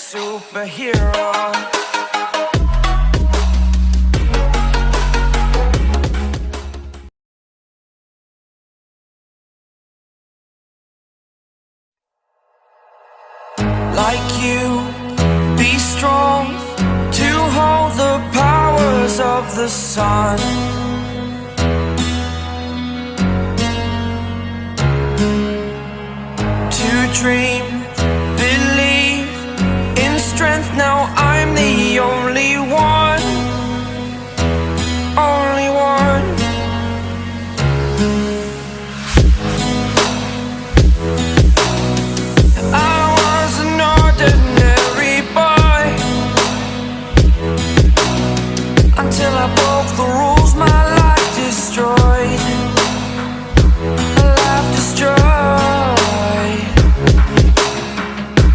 superhero. Like you, be strong to hold the powers of the sun. To dream, believe in strength. Now I'm the only one, only one. I was an ordinary boy until I broke the rules. My life destroyed, a life destroyed.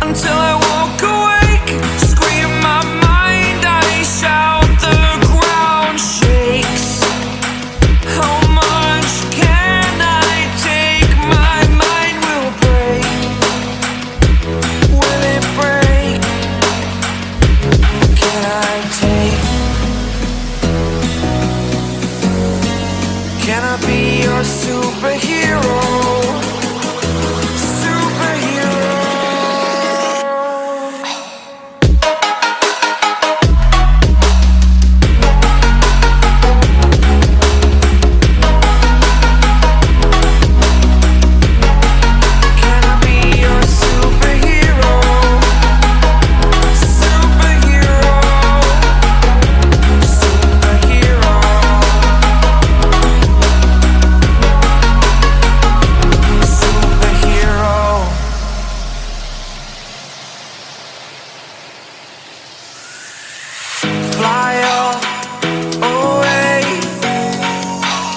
Until I walk awake, scream my mind, I shout, the ground shakes. How much can I take? My mind will break. Will it break? Can I take? Can I be your superhero?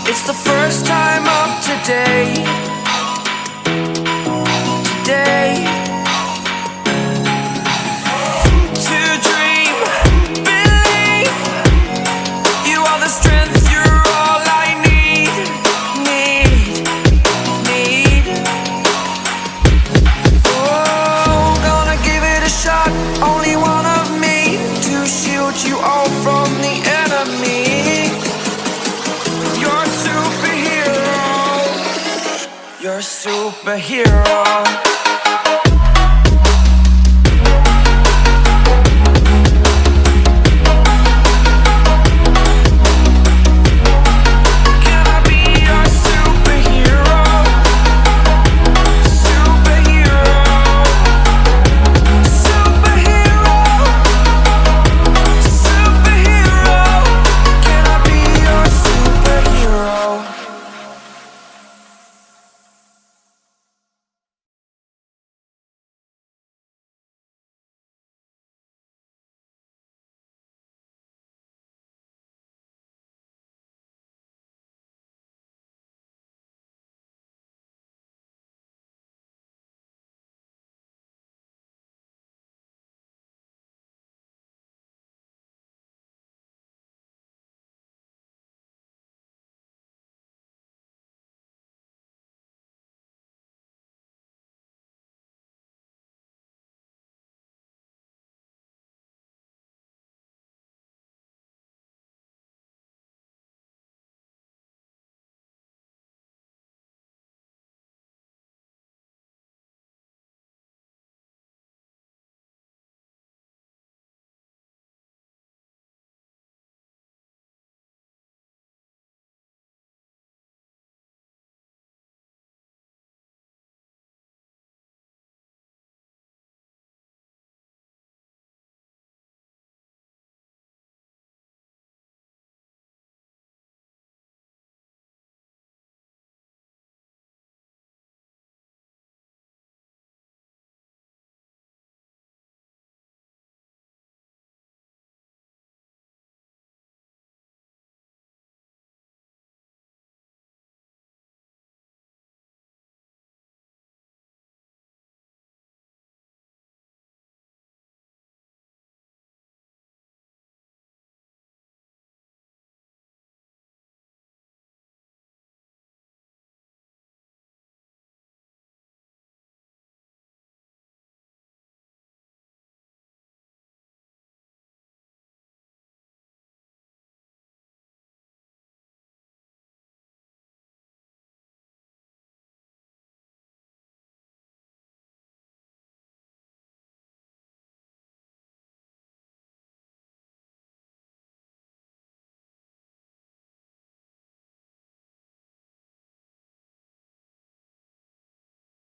It's the first time of today, today. To dream, believe, you are the strength, you're all I need. Oh, gonna give it a shot, only one of me, to shield you all from the enemy. You're a superhero.